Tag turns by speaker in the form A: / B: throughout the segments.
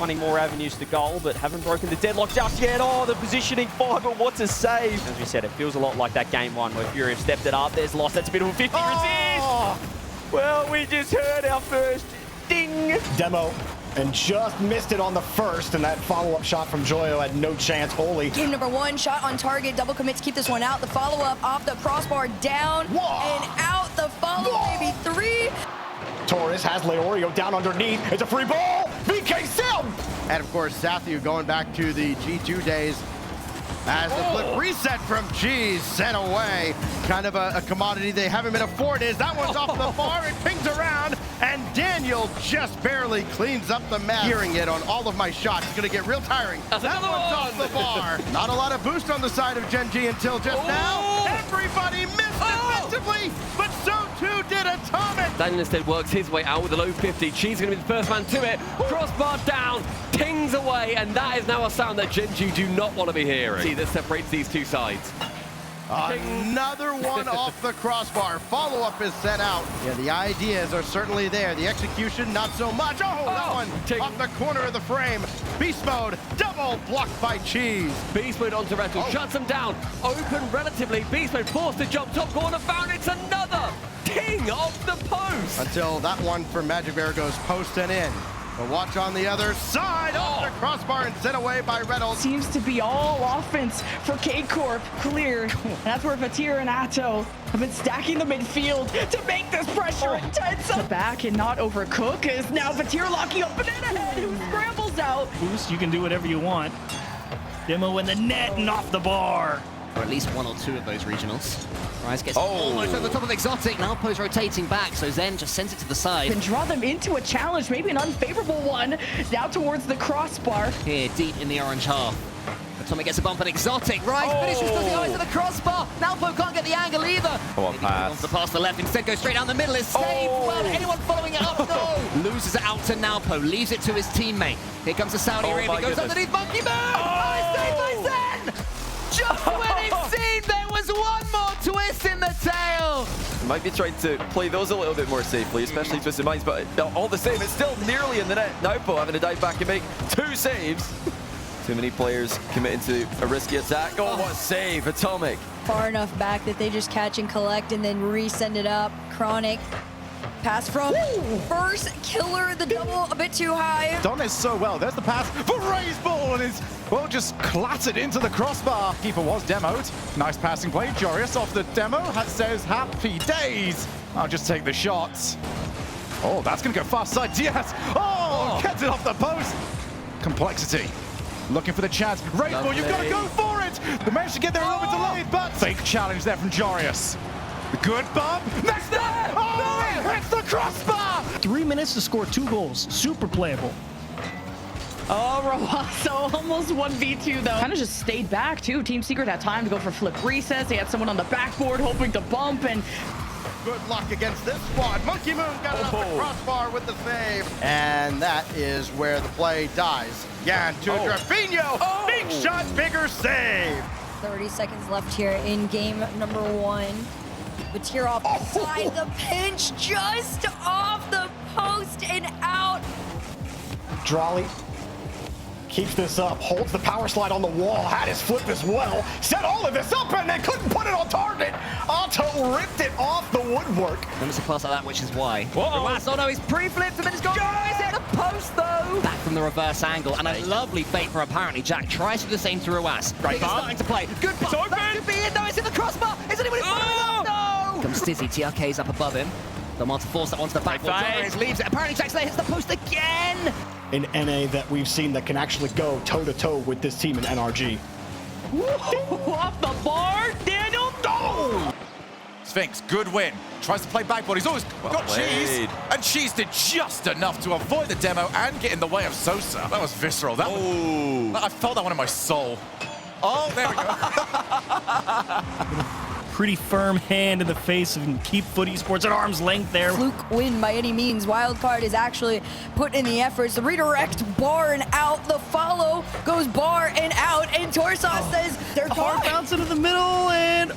A: finding more avenues to goal, but haven't broken the deadlock just yet. Oh, the positioning fine, but what a save. As we said, it feels a lot like that game one where Fury have stepped it up. There's lost. That's a bit of a 50 resist. Well, we just heard our first ding.
B: Demo. And just missed it on the first, and that follow-up shot from Joyo had no chance. Holy.
C: Game number one, shot on target, double commit to keep this one out. The follow-up off the crossbar, down and out. The follow, maybe three.
B: Torres has Leorio down underneath. It's a free ball. VK Sim!
D: And of course, Sathu going back to the G2 days as the flip reset from Cheese sent away. Kind of a commodity they haven't been afforded. That one's off the bar, it pings around, and Daniel just barely cleans up the mess. Hearing it on all of my shots, it's gonna get real tiring. That one's off the bar. Not a lot of boost on the side of Gen G until just now. Everybody missed defensively, but so too did Atomic.
E: Daniel instead works his way out with a low 50. Cheese going to be the first man to it. Crossbar down, tings away, and that is now a sound that Gen G do not want to be hearing. See, that separates these two sides.
D: Another one off the crossbar. Follow-up is sent out. Yeah, the ideas are certainly there. The execution, not so much. Oh, that one off the corner of the frame. Beast mode, double blocked by Cheese.
E: Beast mode onto Rettel, shuts him down. Open relatively. Beast mode forced to jump top corner. Found it's another ting off the post.
D: Until that one for Magic Bear goes post and in. But watch on the other side, off the crossbar and sent away by Reynolds.
F: Seems to be all offense for K-Corp, clear. And that's where Fatir and Atto have been stacking the midfield to make this pressure intense. The back and not overcook is now Fatir locking up Banana Head, who scrambles out.
G: Boost, you can do whatever you want. Demo in the net and off the bar.
H: Or at least one or two of those regionals. Rise gets almost over the top of Exotic. Now Poe's rotating back, so Zen just sends it to the side.
F: Can draw them into a challenge, maybe an unfavorable one. Now towards the crossbar.
H: Here, deep in the orange half. Atomic gets a bump at Exotic. Rise finishes through the eyes of the crossbar. Now Poe can't get the angle either.
A: Maybe
H: pass. Wants to pass the left, instead goes straight down the middle. Is saved. Well, anyone following it up? No. Loses it out to Nalpo, leaves it to his teammate. Here comes the Saudi Arabia, goes underneath Monkey Moon. Nice save by Zen. Just when it seemed there was one more twist in the tail.
A: Might be trying to play those a little bit more safely, especially Twisted Minds, but all the same, it's still nearly in the net. Naupo having to dive back and make two saves. Too many players committing to a risky attack. Oh, what a save, Atomic.
C: Far enough back that they just catch and collect and then resend it up. Chronic. Pass from first killer, the double a bit too high.
I: Done this so well. There's the pass for Ray's ball, and it's, well, just clattered into the crossbar. Keeper was demoed. Nice passing play. Jorius off the demo says happy days. I'll just take the shots. Oh, that's going to go fast side. Diaz. Oh, gets it off the post. Complexity. Looking for the chance. Ray's ball, you've got to go for it. They managed to get there a little bit delayed, but fake challenge there from Jorius. Good bump. Next time. Oh, it hits the crossbar.
G: 3 minutes to score 2 goals. Super playable.
F: Oh, Rowasso almost 1v2 though. Kind of just stayed back too. Team Secret had time to go for flip resets. They had someone on the backboard hoping to bump, and
D: good luck against this squad. Monkey Moon got it off the crossbar with the save. And that is where the play dies. Yan to Drafinho. Big shot, bigger save.
C: 30 seconds left here in game number one. Fatir off the side, the pinch just off the post and out.
B: Drawley keeps this up, holds the power slide on the wall, had his flip as well, set all of this up and they couldn't put it on target. Otto ripped it off the woodwork.
H: Almost a pass like that, which is why. Oh no, he's pre-flipped and then he's gone. He's hit the post though. Back from the reverse angle and a lovely bait for apparently Jack. Tries to do the same to Ruas. Right, starting to play. Good pass. That could be it. No, it's in the crossbar. Is anybody following up? No. Comes Stizzy. TRK's up above him. Don't want to force that onto the backboard. Torres leaves it. Apparently Jack's there, hits the post again.
B: An NA that we've seen that can actually go toe-to-toe with this team in NRG.
F: Off the bar, Daniel. No!
I: Sphinx, good win. Tries to play backboard. He's always got Cheese. And Cheese did just enough to avoid the demo and get in the way of Sosa. That was visceral. That I felt that one in my soul. Oh, there we go.
G: pretty firm hand in the face and keep Foot Esports at arm's length there.
C: Fluke win by any means. Wildcard is actually put in the efforts. The redirect, Bar and out. The follow goes Bar and out. And Torsos says they're
G: Hard
C: gone.
G: bounce into the middle, and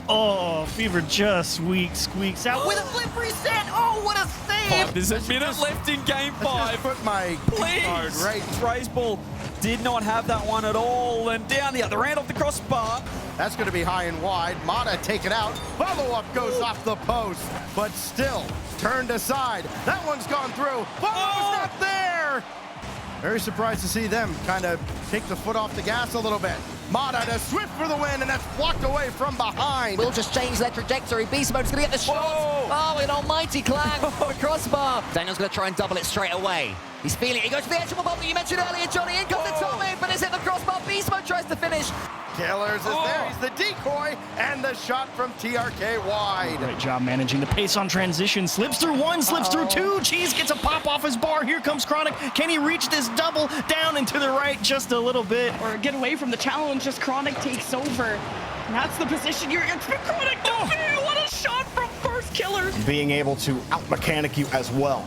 G: Fever just squeaks out with a flip reset. Oh, what a save!
A: There's a minute left in game 5.
D: Put my card
A: Please!
D: right.
A: Raiseball did not have that one at all. And down the other end of the crossbar.
D: That's going to be high and wide. Mata take it out. Follow-up goes off the post, but still turned aside. That one's gone through. Follow-up's not there. Very surprised to see them kind of take the foot off the gas a little bit. Mata to Swift for the win, and that's blocked away from behind.
H: We'll just change their trajectory. Beast Mode's going to get the shot. Oh, an almighty clang for Crossbar. Daniel's going to try and double it straight away. He's feeling it. He goes to the edge of the ball that you mentioned earlier, Johnny. In comes the Tommy, but it's hit the crossbar. Beast Mode tries to finish.
D: Killers is there. He's the decoy, and the shot from TRK wide.
G: Great job managing the pace on transition. Slips through one, slips through two. Cheese gets a pop off his bar. Here comes Chronic. Can he reach this double down and to the right just a little bit?
F: Or get away from the challenge, just Chronic takes over. And that's the position you're in. Chronic, what a shot from first Killer.
B: Being able to out-mechanic you as well.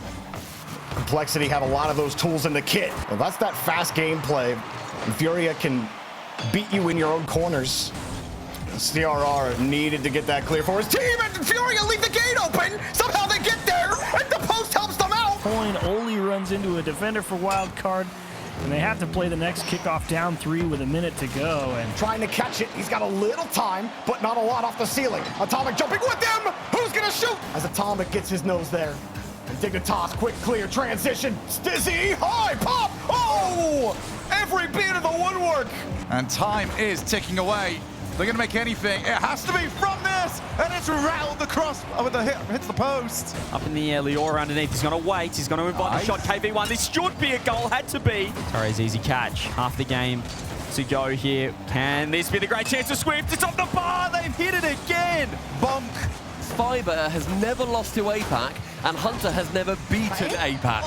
B: Complexity have a lot of those tools in the kit. Well, that's that fast gameplay. And Furia can beat you in your own corners. CRR needed to get that clear for his team, and Furia leave the gate open. Somehow they get there, and the post helps them out.
G: Coin only runs into a defender for Wildcard, and they have to play the next kickoff down 3 with a minute to go. And
B: Trying to catch it, he's got a little time, but not a lot off the ceiling. Atomic jumping with them. Who's gonna shoot? As Atomic gets his nose there. And Dignitas, quick clear, transition, Stizzy, high, pop, oh! Every bit of the woodwork.
I: And time is ticking away. They're going to make anything. It has to be from this, and it's round the cross with the hit, hits the post.
A: Up in the air, Liora underneath. He's going to wait. He's going to invite the shot. KV1. This should be a goal. Had to be. Torres, easy catch. Half the game to go here. Can this be the great chance of Swift? It's off the bar. They've hit it again.
E: Bonk. Fiber has never lost to APAC, and Hunter has never beaten APAC.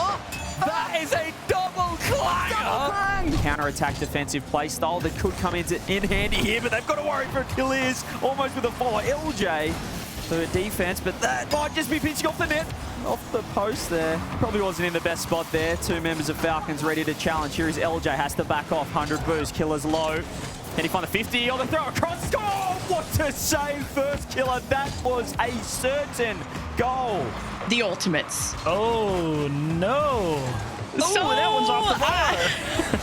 E: That is a double clanger!
A: Counter-attack defensive play style that could come in handy here, but they've got to worry for Achilles almost with a follow. LJ to defense, but that might just be pinching off the net. Off the post there. Probably wasn't in the best spot there. 2 members of Falcons ready to challenge. Here is LJ, has to back off. 100 boost, Killer's low. Can he find the 50 on the throw across? Oh, what a save, first Killer. That was a certain goal.
F: The ultimates.
G: oh no! Oh, that one's off the bar.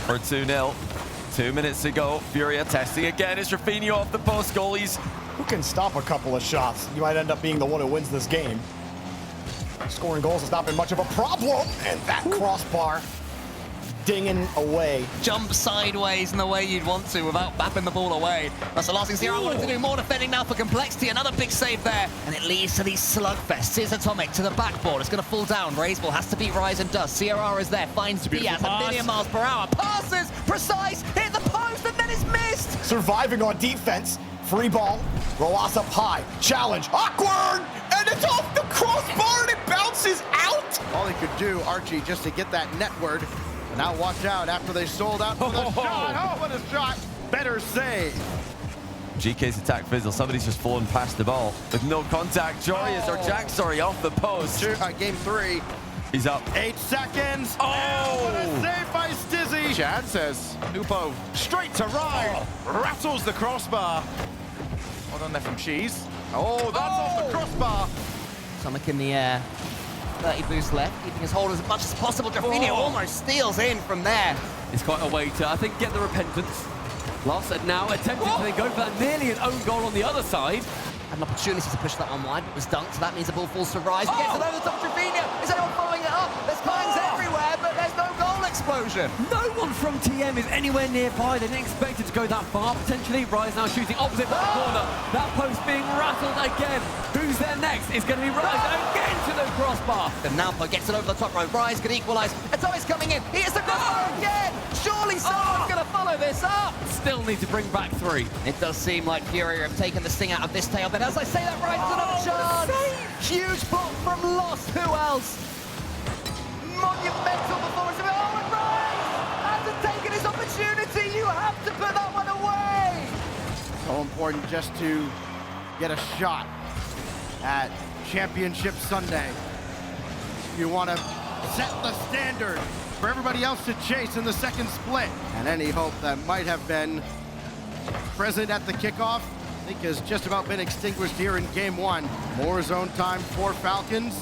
E: For 2-0. 2 minutes to go. Furia testing again. It's Rafinha off the post goalies.
B: Who can stop a couple of shots? You might end up being the one who wins this game. Scoring goals has not been much of a problem, and that crossbar dinging away.
H: Jump sideways in the way you'd want to without bapping the ball away. That's the last thing Sierra wanted to do. More defending now for Complexity. Another big save there. And it leads to these slugfests. Here's Atomic to the backboard. It's going to fall down. Raiseball has to beat Rise and Does. Sierra is there. Finds Diaz at 1,000,000 miles per hour. Passes. Precise. Hit the post and then it's missed.
B: Surviving on defense. Free ball. Roas up high. Challenge. Awkward! And it's off the crossbar and it bounces out!
D: All he could do, Archie, just to get that netward. And now watch out after they sold out for the shot. Oh, what a shot. Better save.
E: GK's attack fizzle. Somebody's just fallen past the ball with no contact. Joyous or Jack, sorry, off the post.
D: Game 3.
E: He's up.
D: 8 seconds.
E: Oh!
D: What a save by Stizzy.
I: Chad says, Nupo straight to right, rattles the crossbar. Well done there from Cheese. Oh, that's off the crossbar.
H: Atomic in the air. 30 boost left, keeping his hold as much as possible. Rafinha almost steals in from there.
E: It's quite a way to, I think, get the repentance. Lost it now, attempted to then go for that nearly an own goal on the other side.
H: Had an opportunity to push that one wide, but was dunked, so that means the ball falls to Rise. He gets it over the top of Rafinha. Is anyone following it up? There's fines everywhere, but there's no goal explosion.
E: No one from TM is anywhere nearby. They didn't expect it to go that far, potentially. Rise now shooting opposite the corner. That post being rattled again. Who's there next? It's going to be Rise again to the crossbar.
H: And Nalpo gets it over the top row. Rise could equalise. Atomic's coming in. He hits the crossbar again. Surely someone's going to follow this up.
E: Still need to bring back 3.
H: It does seem like Furia have taken the sting out of this tail. But as I say that, Rise has another chance. Huge block from Lost. Who else? Monumental performance of it. Oh, and Rise hasn't taken his opportunity. You have to put that one away.
D: So important just to get a shot at Championship Sunday. You want to set the standard for everybody else to chase in the second split. And any hope that might have been present at the kickoff, I think has just about been extinguished here in game one. More zone time for Falcons.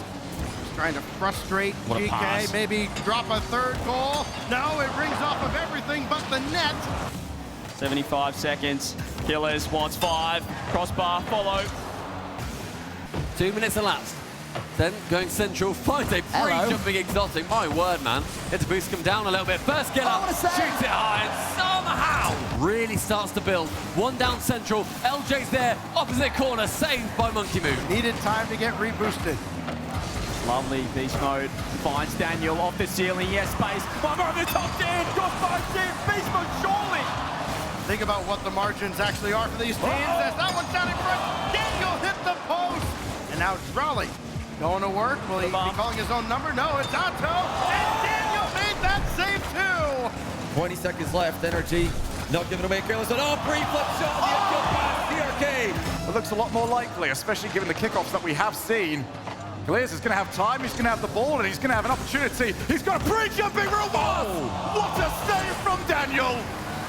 D: Just trying to frustrate GK, maybe drop a third goal. No, it rings off of everything but the net.
A: 75 seconds. Killers wants 5. Crossbar follow.
E: 2 minutes elapsed. Then going central, finds a pre-jumping exotic. My word, man. It's a boost come down a little bit. First killer, shoots it high, and somehow really starts to build. One down central, LJ's there, opposite corner, saved by Monkey Moon.
D: Needed time to get reboosted.
A: Lovely beast mode. Finds Daniel off the ceiling. Yes, space. One more over the top, Dan. Crossbar, beast mode, surely.
D: Think about what the margins actually are for these teams. As that one's down in front, Daniel hit the post. And now Trolley going to work. Will he be calling his own number? No, it's Otto. And Daniel made that save too.
J: 20 seconds left. Energy not giving away careless. Oh, pre-flip shot. The uphill pass. The arcade.
I: It looks a lot more likely, especially given the kickoffs that we have seen. Clears is going to have time, he's going to have the ball, and he's going to have an opportunity. He's got a pre-jumping robot! What a save from Daniel!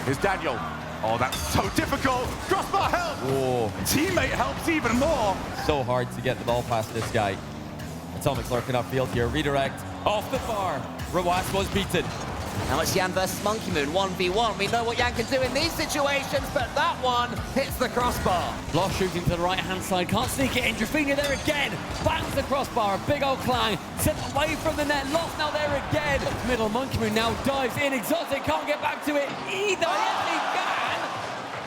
I: Here's Daniel. Oh, that's so difficult. Crossbar help!
J: Whoa.
I: Teammate helps even more.
J: So hard to get the ball past this guy. Atomic's lurking upfield here. Redirect off the bar. Rawas was beaten.
H: Now it's Yan versus Monkey Moon, 1v1. We know what Yan can do in these situations, but that one hits the crossbar.
E: Lost shooting to the right-hand side, can't sneak it in. Jaffinia there again, bangs the crossbar, a big old clang, sent away from the net. Lost now there again. Middle, Monkey Moon now dives in. Exotic can't get back to it either. Yes, he can.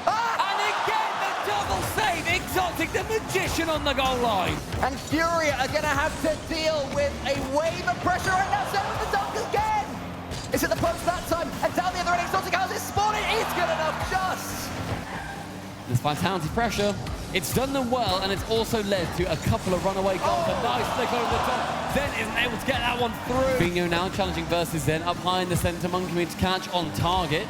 E: And again, the double save. Exotic, the magician on the goal line.
H: And Furia are going to have to deal with a wave of pressure right now. So with the dunk again. It's at the post that time, and down the other end, Exotic has it spawning. It's good enough, just.
E: This vitality pressure, it's done them well, and it's also led to a couple of runaway goals. A nice flick over the top. Zen isn't able to get that one through. Bingo now challenging versus Zen, up high in the center. Monkey Moon to catch on target.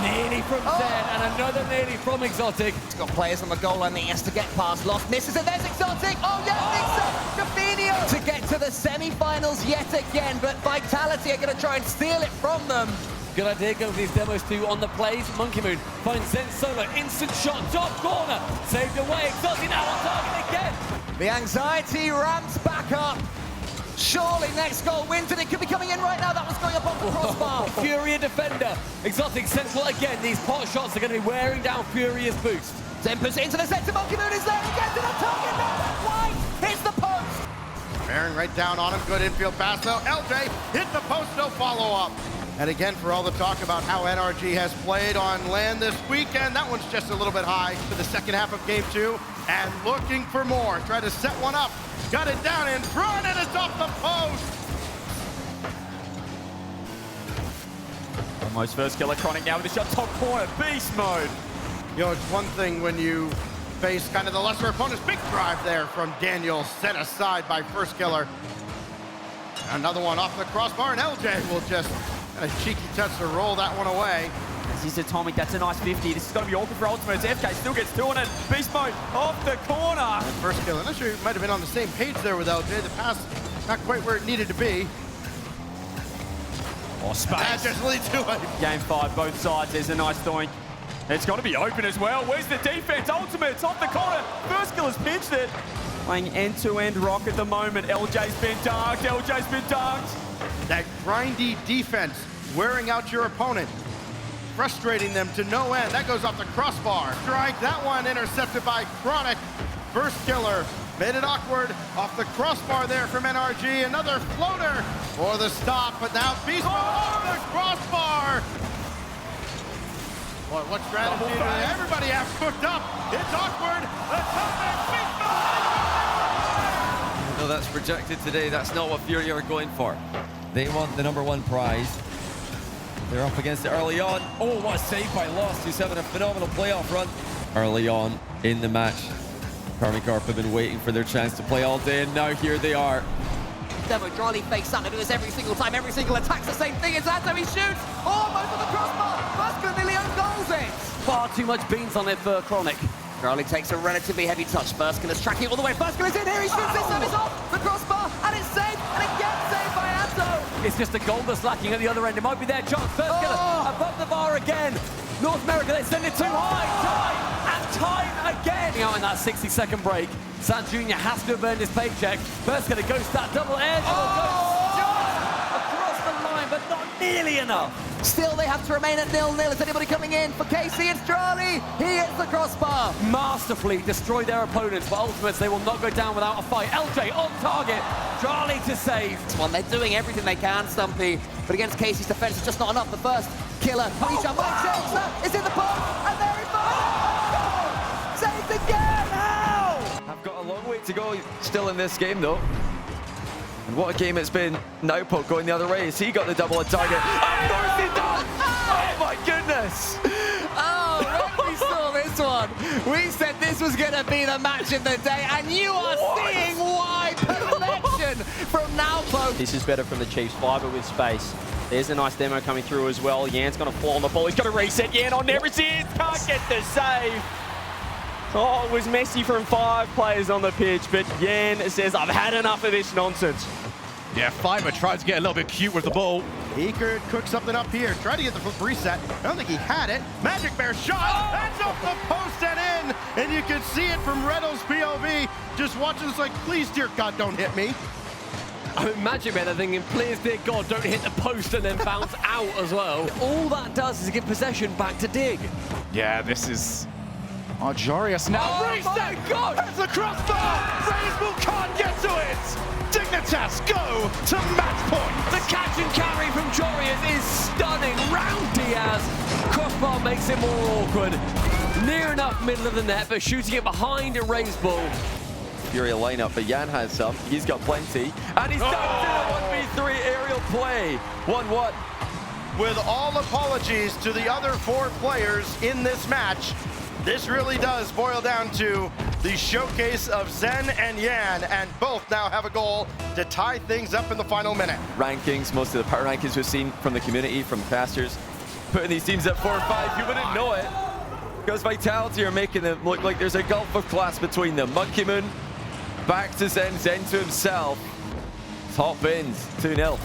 E: Nearly from Zen, and another nearly from Exotic.
H: He's got players on the goal line that he has to get past. Lost, misses it, there's Exotic. Oh, yeah, thinks so. Jaffinia to get to the semi-finals yet again, but Vitality are going to try and steal it from them.
E: Good idea, go with these demos too on the plays. Monkey Moon finds Zen solo, instant shot, top corner. Saved away, Exotic now on target again.
H: The anxiety ramps back up. Surely next goal wins, and it could be coming in right now. That was going up off the crossbar.
E: Furia defender. Exotic central again. These pot shots are going to be wearing down Furia's boost.
H: Zen puts it into the center. Monkey Moon is there again to the target. No, that's wide. Hits the post.
D: Bearing right down on him. Good infield pass though. LJ hit the post, no follow-up. And again, for all the talk about how NRG has played on land this weekend, that one's just a little bit high for the second half of game 2. And looking for more. Try to set one up. Got it down in front, and it's off the post.
A: Almost first kill. Chronic now with the shot top corner. Beast mode.
D: You know, it's one thing when you face kind of the lesser opponents. Big drive there from Daniel, set aside by first killer. Another one off the crossbar, and LJ will just kind of cheeky touch to roll that one away.
A: This is Atomic, that's a nice 50. This is going to be awkward for Ultimates. FK still gets 2 on it. Beast mode off the corner.
D: And first kill, I'm not sure you might have been on the same page there with LJ. The pass not quite where it needed to be.
A: Oh, space.
D: That just leads to it.
A: Game 5, both sides. There's a nice doink. It's got to be open as well. Where's the defense? Ultimates off the corner. First kill has pinched it. Playing end-to-end rock at the moment. LJ's been dunked. LJ's been dunked.
D: That grindy defense, wearing out your opponent, frustrating them to no end. That goes off the crossbar. Strike, that one intercepted by Chronic. First killer, made it awkward. Off the crossbar there from NRG. Another floater for the stop, but now Beast Mode off the crossbar. Boy, what strategy do everybody have cooked up? It's awkward. Beast Mode.
J: No, that's projected today. That's not what Fury are going for. They want the #1 prize. They're up against it early on. Oh, what a save by Lost, who's having a phenomenal playoff run. Early on in the match, Karmic Corp have been waiting for their chance to play all day, and now here they are.
H: Demo dryly fakes that. They do this every single time. Every single attack's the same thing. It's Ato, he shoots. Almost on the crossbar. First kill nearly own goals it.
E: Far too much beans on it for Chronic.
H: Charlie takes a relatively heavy touch. Burskina's tracking it all the way. Burskina's in here. He shoots this and it's off the crossbar. And it's saved. And it gets saved by Atto. It's just a goal that's lacking at the other end. It might be their chance. Burskina above the bar again. North America, they send it too high. Time and time again. Out in that 60-second break. San Jr. has to have earned his paycheck. Burskina goes to that double edge. Across the line, but not nearly enough. Still, they have to remain at 0-0. Is anybody coming in? For Casey, it's Charlie. He hits the crossbar. Masterfully destroy their opponents, but ultimately they will not go down without a fight. LJ on target. Charlie to save. This one, they're doing everything they can, Stumpy. But against Casey's defense, it's just not enough. The first killer, jump is in the post, and there he goes. Saved again. How?
J: I've got a long way to go still in this game, though. And what a game it's been. Now Poke going the other way. Has he got the double on target? Of course he does! Oh my goodness!
H: Oh, when we saw this one, we said this was going to be the match of the day, and you are seeing why. Perfection from now, Poke.
A: This is better from the Chiefs. Fiber with space. There's a nice demo coming through as well. Yan's going to fall on the ball. He's going to reset. Yan on Never Can't get the save. Oh, it was messy from 5 players on the pitch, but Yan says, I've had enough of this nonsense.
I: Yeah, Fiber tried to get a little bit cute with the ball.
D: He could cook something up here. Tried to get the flip reset. I don't think he had it. Magic Bear shot. That's off the post and in. And you can see it from Redo's POV. Just watching this like, please, dear God, don't hit me.
E: I mean, Magic Man, they're thinking, please, dear God, don't hit the post and then bounce out as well. All that does is give possession back to Dig.
I: Yeah, this is... Jorius now.
E: Oh my God!
I: That's the crossbar! Raisbull can't get to it! Dignitas go to match point!
E: The catch and carry from Jorius is stunning. Round Diaz. Crossbar makes it more awkward. Near enough middle of the net, but shooting it behind a Raisbull.
J: Furia lineup, but Yan has some. He's got plenty. And he's done a 1v3 aerial play. 1-1.
D: With all apologies to the other 4 players in this match, this really does boil down to the showcase of Zen and Yan, and both now have a goal to tie things up in the final minute.
J: Rankings, most of the power rankings we've seen from the community, from casters, putting these teams at 4 or 5. You wouldn't know it. Because Vitality are making them look like there's a gulf of class between them. Monkey Moon back to Zen, Zen to himself. Top bins, 2-0.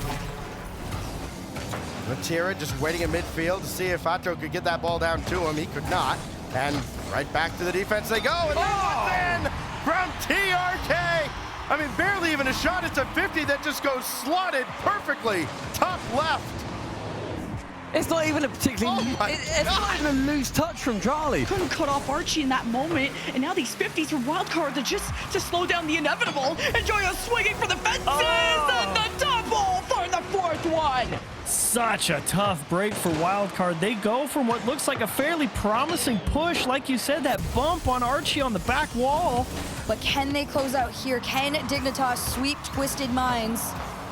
D: Matira just waiting in midfield to see if Atto could get that ball down to him. He could not. And right back to the defense they go. And then from TRK. I mean, barely even a shot. It's a 50 that just goes slotted perfectly. Top left.
E: It's not even a particularly... it's not even a loose touch from Charlie.
F: Couldn't cut off Archie in that moment, and now these 50s from Wildcard are just to slow down the inevitable. And Joyo swinging for the fences, and the double for the 4th one.
G: Such a tough break for Wildcard. They go from what looks like a fairly promising push, like you said, that bump on Archie on the back wall.
C: But can they close out here? Can Dignitas sweep Twisted Minds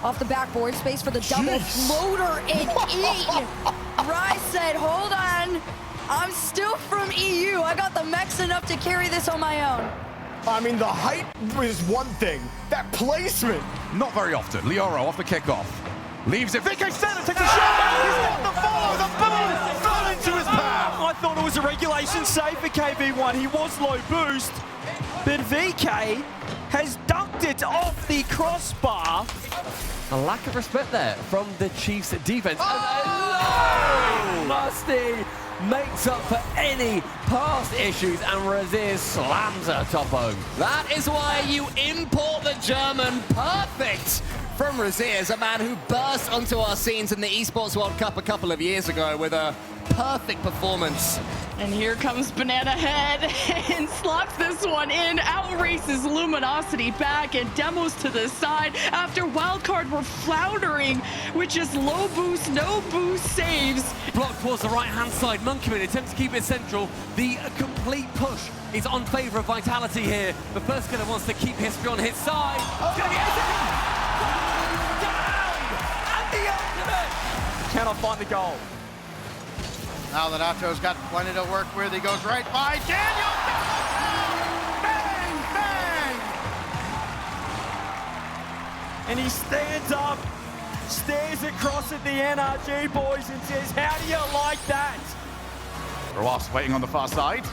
C: off the backboard? Space for the double floater and eat. Rise said, hold on. I'm still from EU. I got the mechs enough to carry this on my own.
B: I mean, the height is one thing. That placement.
I: Not very often. Lioro off the kickoff. Leaves it. VK Center takes a shot. He's got the ball. The ball fell into his path.
A: I thought it was a regulation save for KV1. He was low boost, but VK has dunked it off the crossbar.
E: A lack of respect there from the Chiefs' defense. Musty makes up for any past issues, and Razir slams her top home.
H: That is why you import the German. Perfect from Razir, is a man who burst onto our scenes in the Esports World Cup a couple of years ago with a perfect performance.
F: And here comes Banana Head and slots this one in, outraces Luminosity back and demos to the side after Wildcard were floundering with just low boost, no boost saves.
E: Blocked towards the right-hand side. Monkeyman attempts to keep it central. The complete push is on favor of Vitality here. The first killer wants to keep history on his side. He's gonna get it. And the ultimate!
A: Cannot find the goal.
D: Now that Atto's got plenty to work with, he goes right by Daniel. Bang, bang!
A: And he stands up, stares across at the NRG boys and says, how do you like that?
I: Roas waiting on the far side.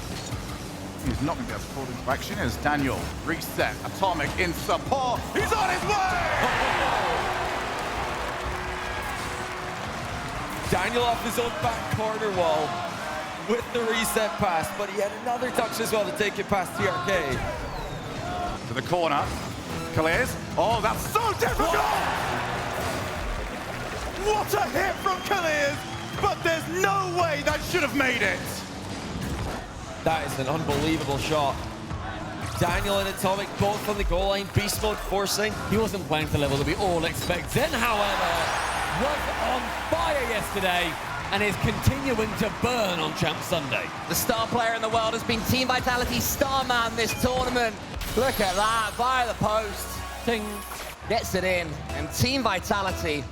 I: He's not going to be able to pull into action as Daniel reset. Atomic in support. He's on his way!
J: Daniel off his own back corner wall with the reset pass, but he had another touch as well to take it past TRK.
I: To the corner. Clears. Oh, that's so difficult! What a hit from Clears! But there's no way that should have made it!
J: That is an unbelievable shot. Daniel and Atomic both on the goal line. Beast mode forcing.
E: He wasn't playing to the level that we all expect. Zen, however, was on fire yesterday and is continuing to burn on Champ Sunday.
H: The star player in the world has been Team Vitality's star man this tournament. Look at that, via the post. Ting gets it in, and Team Vitality